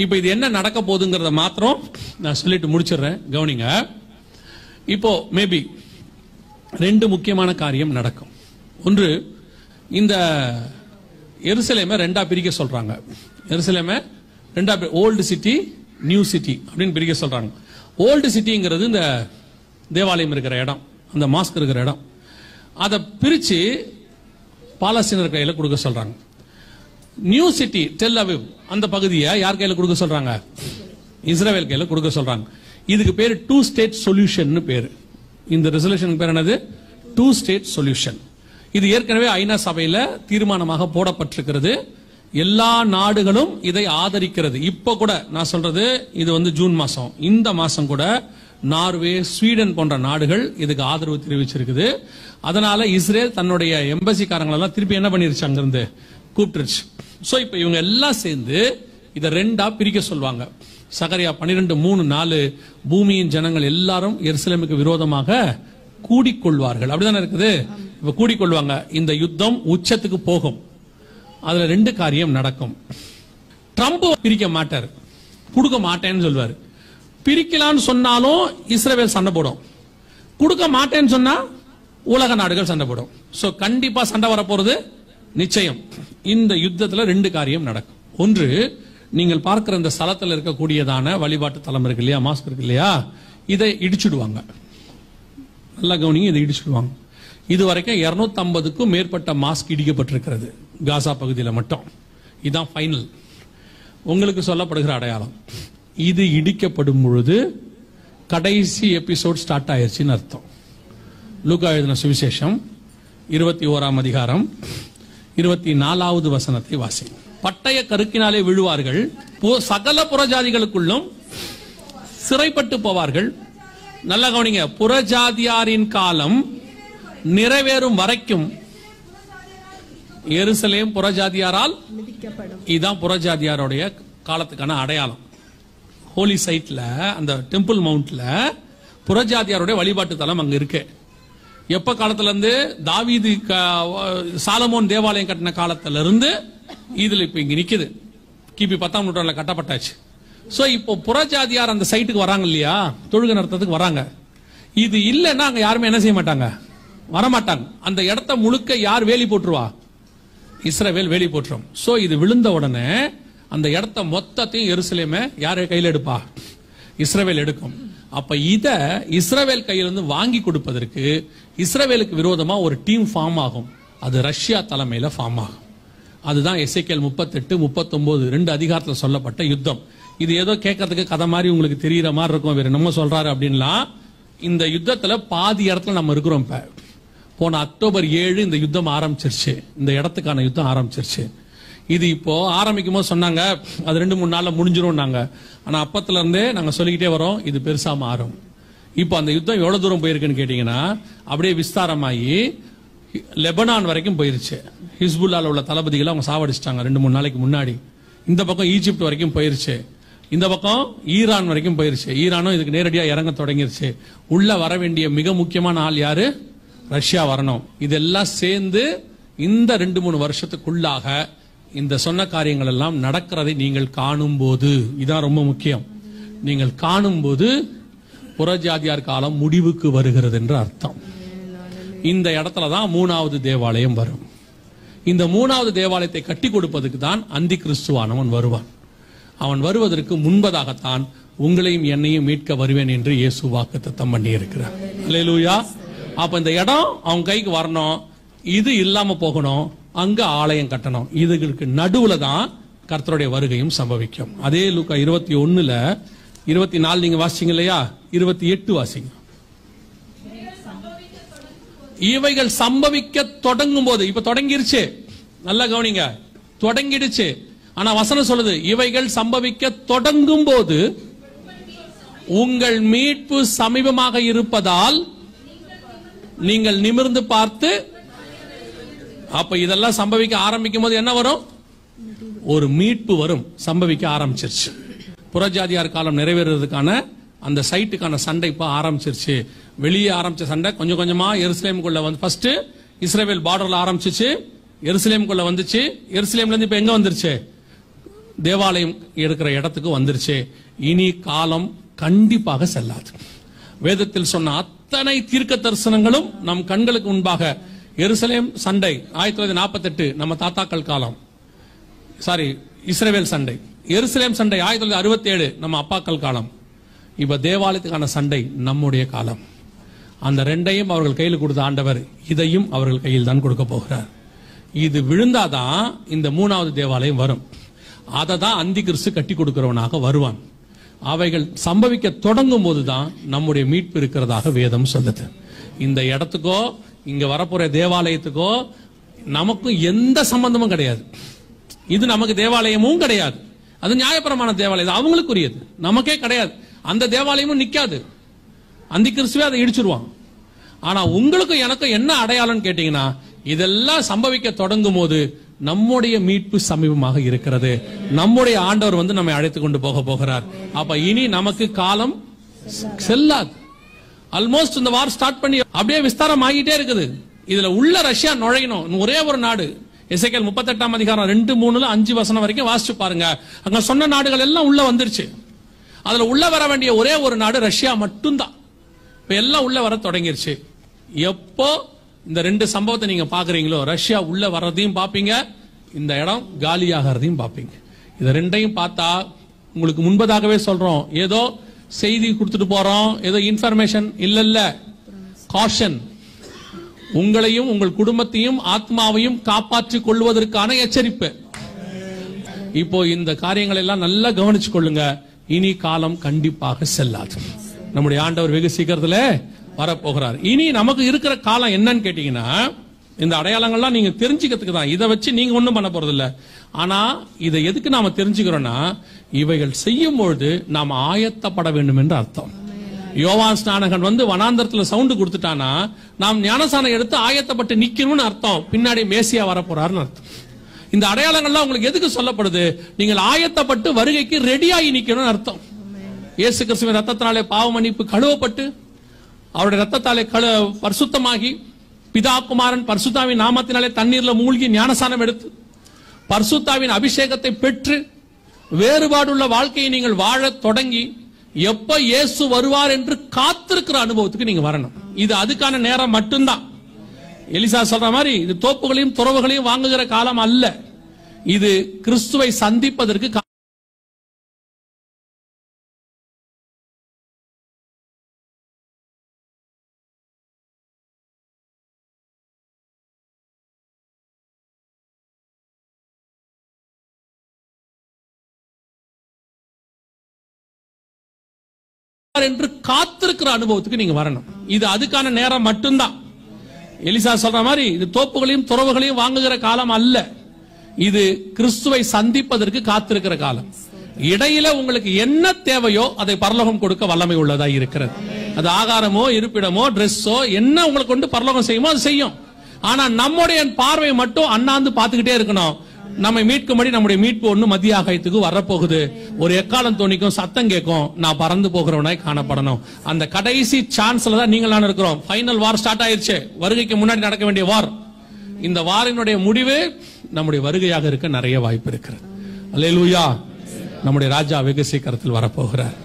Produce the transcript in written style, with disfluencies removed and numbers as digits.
இப்போ இது என்ன நடக்க போகுதுங்கிறத மாத்திரம் நான் சொல்லிட்டு முடிச்சிடுறேன், கவனிங்க. இப்போ மேபி 2 முக்கியமான காரியம் நடக்கும். ஒன்று, இந்த எருசலேமை 2ஆ பிரிக்க சொல்றாங்க. எருசலேமை 2ஆ, ஓல்டு சிட்டி நியூ சிட்டி அப்படின்னு பிரிக்க சொல்றாங்க. ஓல்டு சிட்டிங்கிறது இந்த தேவாலயம் இருக்கிற இடம், அந்த மாஸ்க் இருக்கிற இடம். அதை பிரிச்சு பாலஸ்தீனர் கையில கொடுக்க சொல்றாங்க. நியூ சிட்டி டெல் அவிவ் அந்த பகுதியை யார் கையில கொடுக்க சொல்றாங்க? இஸ்ரவேல் கையில கொடுக்க சொல்றாங்க. இதுக்கு பேரு 2 ஸ்டேட் சொல்யூஷன் பேரு. இந்த ரெசல்யூஷன் பேர் என்னது? 2 ஸ்டேட் சொல்யூஷன். இது ஏற்கனவே ஐநா சபையில தீர்மானமாக போடப்பட்டிருக்கிறது. எல்லா நாடுகளும் இதை ஆதரிக்கிறது. இப்ப கூட நான் சொல்றது, இது ஜூன் மாசம், இந்த மாசம் கூட நார்வே, ஸ்வீடன் போன்ற நாடுகள் இதுக்கு ஆதரவு தெரிவிச்சிருக்குது. அதனால இஸ்ரேல் தன்னுடைய எம்பசிக்காரங்களை எல்லாம் திருப்பி என்ன பண்ணிருச்சு, அங்கிருந்து கூப்பிட்டுருச்சு. சோ இப்ப இவங்க எல்லாம் சேர்ந்து இதை 2ஆ பிரிக்க சொல்வாங்க. சகரியா 12:3-4 பூமியின் ஜனங்கள் எல்லாரும் எருசலேமுக்கு விரோதமாக கூடிக்கொள்வார்கள், அப்படிதானே இருக்குது. இப்ப கூடிக்கொள்வாங்க. இந்த யுத்தம் உச்சத்துக்கு போகும். அதுல 2 காரியம் நடக்கும். ட்ரம்ப் பிரிக்க மாட்டார், கொடுக்க மாட்டேன்னு சொல்வாரு. பிரிக்கலான்னு சொன்னாலும் இஸ்ரவேல் சண்டை போடும், கொடுக்க மாட்டேன்னு சொன்னா உலக நாடுகள் சண்டை போடும். சோ கண்டிப்பா சண்டை வரப்போறது நிச்சயம். இந்த யுத்தத்துல 2 காரியம் நடக்கும். ஒன்று, நீங்கள் பார்க்கிற இந்த ஸ்தலத்தில் இருக்கக்கூடியதான வழிபாட்டு தலம் இருக்கு இல்லையா, மாஸ்க் இருக்கு இல்லையா, இதை இடிச்சுடுவாங்க. நல்லா கவனிங்க, இதை இடிச்சுடுவாங்க. இதுவரைக்கும் 250க்கும் மேற்பட்ட மாஸ்க் இடிக்கப்பட்டிருக்கிறது காசா பகுதியில் மட்டும். இதுதான் ஃபைனல். உங்களுக்கு சொல்லப்படுகிற அடையாளம். இது இடிக்கப்படும் பொழுது கடைசி எபிசோட் ஸ்டார்ட் ஆயிருச்சுன்னு அர்த்தம். லூக்கா எழுதின சுவிசேஷம் 21ஆம் அதிகாரம் 24வது வசனத்தை வாசி. பட்டய கருக்கினாலே விழுவார்கள், சகல புறஜாதிகளுக்குள்ளும் சிறைப்பட்டு போவார்கள். நல்ல கவனிங்க, புறஜாதியாரின் காலம் நிறைவேறும் வரைக்கும் எருசலேம் புறஜாதியாரால் இதுதான் புறஜாதியாருடைய காலத்துக்கான அடையாளம். ஹோலி சைட்ல, அந்த டெம்பிள் மவுண்ட்ல புறஜாதியாருடைய வழிபாட்டு தலம் அங்க இருக்கு. எப்ப காலத்துல இருந்து? தாவீது சாலமோன் தேவாலயம் கட்டின காலத்துல இருந்து இதுல இப்ப இங்க நிக்குது. கிபி 10ஆம் நூற்றாண்டுல கட்டப்பட்டாச்சு. சோ இப்போ புறஜாதியார் அந்த சைட்டுக்கு வராங்க இல்லையா, தொழுகை நடத்துறதுக்கு வராங்க. இது இல்லைன்னா அங்க யாருமே என்ன செய்ய மாட்டாங்க, வரமாட்டாங்க. அந்த இடத்த முழுக்க யார் வேலி போட்டுருவா? இஸ்ரவேல் வேலி போட்டுரும். சோ இது விழுந்த உடனே அந்த இடத்த மொத்தத்தையும் எருசலேமை யார கையில் எடுப்பா? இஸ்ரவேல் எடுக்கும். அப்ப இத இஸ்ரவேல் கையிலிருந்து வாங்கி கொடுப்பதற்கு இஸ்ரவேலுக்கு விரோதமா ஒரு டீம் ஃபார்ம் ஆகும். அது ரஷ்யா தலைமையில ஃபார்ம் ஆகும். அதுதான் எசேக்கியேல் 38-39 2 அதிகாரத்தில் சொல்லப்பட்ட யுத்தம். இது ஏதோ கேட்கறதுக்கு கதை மாதிரி உங்களுக்கு தெரியற மாதிரி இருக்கும், வேற நம்ம சொல்றாரு அப்படின்லாம். இந்த யுத்தத்துல பாதி இடத்துல நம்ம இருக்கிறோம். இப்ப போன அக்டோபர் 7 இந்த யுத்தம் ஆரம்பிச்சிருச்சு. இந்த இடத்துக்கான யுத்தம் ஆரம்பிச்சிருச்சு. இது இப்போ ஆரம்பிக்கும் போது சொன்னாங்க அது 2-3 நாள்ல முடிஞ்சிரும் நாங்க. ஆனா அப்பத்துல இருந்தே நாங்க சொல்லிக்கிட்டே வரோம், இது பெருசா மாறும். இப்போ அந்த யுத்தம் எவ்வளவு தூரம் போயிருக்குன்னு கேட்டீங்கன்னா, அப்படியே விஸ்தாரமாயி லெபனான் வரைக்கும் போயிருச்சு. ஹிஸ்புல்லால உள்ள தளபதிகளை அவங்க சாவடிச்சிட்டாங்க 2-3 நாளைக்கு முன்னாடி. இந்த பக்கம் ஈஜிப்ட் வரைக்கும் போயிருச்சு. இந்த பக்கம் ஈரான் வரைக்கும் போயிருச்சு. ஈரானும் இதுக்கு நேரடியா இறங்க தொடங்கிருச்சு. உள்ள வர வேண்டிய மிக முக்கியமான ஆள் யாரு? ரஷ்யா வரணும். இதெல்லாம் சேர்ந்து இந்த 2-3 வருஷத்துக்குள்ளாக இந்த சொன்ன காரியங்கள் எல்லாம் நடக்கிறதை நீங்கள் காணும் போது, இதான் ரொம்ப முக்கியம், நீங்கள் காணும் போது புறஜாதியார் காலம் முடிவுக்கு வருகிறது என்று அர்த்தம். இந்த இடத்துலதான் 3வது தேவாலயம் வரும். இந்த 3வது தேவாலயத்தை கட்டி கொடுப்பதற்கு தான் அந்தி கிறிஸ்துவானவன் வருவான். அவன் வருவதற்கு முன்பதாகத்தான் உங்களையும் என்னையும் மீட்க வருவேன் என்று இயேசு வாக்குத்தத்தம் பண்ணி இருக்கிறார். அல்லேலூயா. அப்ப இந்த இடம் அவங்க கைக்கு வரணும், இது இல்லாம போகணும், அங்க ஆலயம் கட்டணும். இதுகளுக்கு நடுவுல தான் கர்த்தருடைய வருகையும் சம்பவிக்கும். அதே லூக்கா 21:24 நீங்க வாசிங்க இல்லையா, 28 வாசிங்க. இவைகள் சம்பவிக்க தொடங்கும் போது, இப்ப தொடங்கிருச்சு, நல்லா கவனிங்க, தொடங்கிடுச்சு. ஆனா வசனம் சொல்லுது, இவைகள் சம்பவிக்க தொடங்கும் போது உங்கள் மீட்பு சமீபமாக இருப்பதால் நீங்கள் நிமிர்ந்து பார்த்து. அப்ப இதெல்லாம் சம்பவிக்க ஆரம்பிக்கும் போது என்ன வரும்? ஒரு மீட்பு வரும். சம்பவிக்க ஆரம்பிச்சிருச்சு. புறஜாதியார் காலம் நிறைவேறதுக்கான அந்த சைட்டுக்கான சண்டை இப்ப ஆரம்பிச்சிருச்சு. வெளியே ஆரம்பிச்ச சண்டை கொஞ்சம் கொஞ்சமா எருசலேமுக்குள்ள வந்து, ஃபர்ஸ்ட் இஸ்ரவேல் பார்டர்ல ஆரம்பிச்சிச்சு, எருசலேமுக்குள்ள வந்துச்சு. எருசலேம்ல இருந்து இப்ப எங்க வந்துருச்சு? தேவாலயம் இருக்கிற இடத்துக்கு வந்துருச்சு. இனி காலம் கண்டிப்பாக செல்லாது. வேதத்தில் சொன்ன அத்தனை தீர்க்க தரிசனங்களும் நம் கண்களுக்கு முன்பாக, எருசலேம் சண்டை 1948 நம்ம தாத்தாக்கள் காலம், இஸ்ரவேல் சண்டை, எருசலேம் சண்டை 1967 நம்ம அப்பாக்கள் காலம், இப்ப தேவாலயத்துக்கான சண்டை நம்முடைய காலம். அந்த ரெண்டையும் அவர்கள் கையில் கொடுத்த ஆண்டவர் இதையும் அவர்கள் கையில் தான் கொடுக்க போகிறார். இது விழுந்தாதான் இந்த 3வது தேவாலயம் வரும். அதை தான் அந்தி கிறிஸ்து கட்டி கொடுக்கிறவனாக வருவான். அவைகள் சம்பவிக்க தொடங்கும் போதுதான் நம்முடைய மீட்பு இருக்கிறதாக வேதம் சொல்லுது. இந்த இடத்துக்கோ இங்க வரப்போற தேவாலயத்துக்கோ நமக்கும் எந்த சம்பந்தமும் கிடையாது. இது நமக்கு தேவாலயமும் கிடையாது. அது நியாயப்பிரமாண தேவாலயம், அவங்களுக்குரியது, நமக்கே கிடையாது. அந்த தேவாலயமும் நிக்காது. அந்தி கிறிஸ்துவே அதை இடிச்சிருவான். ஆனா உங்களுக்கு எனக்கும் என்ன அடையாளம் கேட்டீங்கன்னா, இதெல்லாம் சம்பவிக்க தொடங்கும் போது நம்முடைய மீட்பு சமீபமாக இருக்கிறது. நம்முடைய ஆண்டவர் வந்து நம்மை அழைத்து கொண்டு போக போகிறார். அப்ப இனி நமக்கு காலம் செல்லாது. ஆல்மோஸ்ட் இந்த வார் ஸ்டார்ட் பண்ணி அப்படியே விஸ்தாரம் ஆகிட்டே இருக்குது. இதுல உள்ள ரஷ்யா நுழையணும். ஒரே ஒரு நாடு, எசேக்கியேல் 38ஆம் அதிகாரம் 2-3-5 வசனம் வரைக்கும் வாசிச்சு பாருங்க. அங்க சொன்ன நாடுகள் எல்லாம் உள்ள வந்துருச்சு. அதுல உள்ள வர வேண்டிய ஒரே ஒரு நாடு ரஷ்யா மட்டும்தான். இப்ப எல்லாம் உள்ள வர தொடங்கிருச்சு. எப்போ இந்த 2 சம்பவத்தை நீங்க பாக்குறீங்களோ, ரஷ்யா உள்ள வர்றதையும் பாப்பீங்க, இந்த இடம் காலியாகிறதையும் பாப்பீங்க. இத ரெண்டையும் பார்த்தா உங்களுக்கு முன்பதாகவே சொல்றோம், ஏதோ செய்தி கொடுத்துட்டு போறோம், ஏதோ இன்ஃபர்மேஷன் இல்ல. காஷன், உங்களையும் உங்கள் குடும்பத்தையும் ஆத்மாவையும் காப்பாற்றிக் கொள்வதற்கான எச்சரிப்பு. இப்போ இந்த காரியங்கள் எல்லாம் நல்லா கவனிச்சு கொள்ளுங்க. இனி காலம் கண்டிப்பாக செல்லாது. நம்முடைய ஆண்டவர் வெகு சீக்கிரத்துல வரப்போகிறார். இனி நமக்கு இருக்கிற காலம் என்னன்னு கேட்டீங்கன்னா, இந்த அடையாளங்கள்லாம் நீங்க தெரிஞ்சுக்கிறதுக்கு தான். இதை வச்சு நீங்க ஒண்ணும் பண்ண போறது இல்ல. ஆனா இதை எதுக்கு நாம தெரிஞ்சுக்கிறோம்னா, இவைகள் செய்யும் பொழுது நாம் ஆயத்தப்பட வேண்டும் என்று அர்த்தம். யோவான் ஸ்நானகன் வந்து வனாந்தரத்துல சவுண்டு கொடுத்துட்டானா, நாம் ஞானசானம் எடுத்து ஆயத்தப்பட்டு நிக்கணும்னு அர்த்தம். பின்னாடி மேசியா வரப்போறாருன்னு அர்த்தம். இந்த அடையாளங்கள்லாம் உங்களுக்கு எதுக்கு சொல்லப்படுது? நீங்கள் ஆயத்தப்பட்டு வருகைக்கு ரெடியாகி நிக்கணும்னு அர்த்தம். இயேசு கிறிஸ்துவின் ரத்தத்தினாலே பாவ மன்னிப்பு கழுவப்பட்டு, அவருடைய ரத்தத்தாலே பரிசுத்தமாகி, பிதா குமாரன் பரிசுத்தாவின் நாமத்தினாலே தண்ணீர்ல மூழ்கி ஞானசானம் எடுத்து பரிசுத்தாவின் அபிஷேகத்தை பெற்று வேறுபாடுள்ள வாழ்க்கையை நீங்கள் வாழ தொடங்கி, எப்ப இயேசு வருவார் என்று காத்திருக்கிற அனுபவத்துக்கு நீங்க வரணும். இது அதுக்கான நேரம் மட்டும்தான். எலிசா சொல்ற மாதிரி இது தோப்புகளையும் துறவுகளையும் வாங்குகிற காலம் அல்ல. இது கிறிஸ்துவை சந்திப்பதற்கு என்று காத்திருக்கிற அனுபவத்துக்கு நீங்க வரணும். இது அதுக்கான நேரம் மட்டும்தான். எலிசா சொல்ற மாதிரி இது தோப்புகளையும் துறவுகளையும் வாங்குகிற காலம் அல்ல. இது கிறிஸ்துவை சந்திப்பதற்கு காத்திருக்கிற காலம். இடையில உங்களுக்கு என்ன தேவையோ அதை பரலோகம் கொடுக்க வல்லமை உள்ளதா இருக்கிறது. அது ஆகாரமோ, இருப்பிடமோ, டிரெஸ்ஸோ, என்ன உங்களுக்கு கொண்டு பரலோகம் செய்யுமோ அது செய்யும். ஆனா நம்முடைய பார்வை மட்டும் அண்ணாந்து பார்த்துக்கிட்டே இருக்கணும். நம்மை மீட்கும்படி நம்முடைய மீட்பு ஒண்ணு மத்திய ஆகாயத்துக்கு வரப்போகுது. ஒரு எக்காலம் தோணிக்கும், சத்தம் கேட்கும், நான் பறந்து போகிறவனாய் காணப்படணும். அந்த கடைசி சான்ஸ்ல தான் நீங்கள் நான் இருக்கிறோம். ஃபைனல் வார் ஸ்டார்ட் ஆயிருச்சு. வருகைக்கு முன்னாடி நடக்க வேண்டிய வார். இந்த வாரினுடைய முடிவு நம்முடைய வருகையாக இருக்க நிறைய வாய்ப்பு இருக்கிறது. அல்லேலூயா. நம்முடைய ராஜா வெகு சீக்கிரத்தில் வரப்போகிறார்.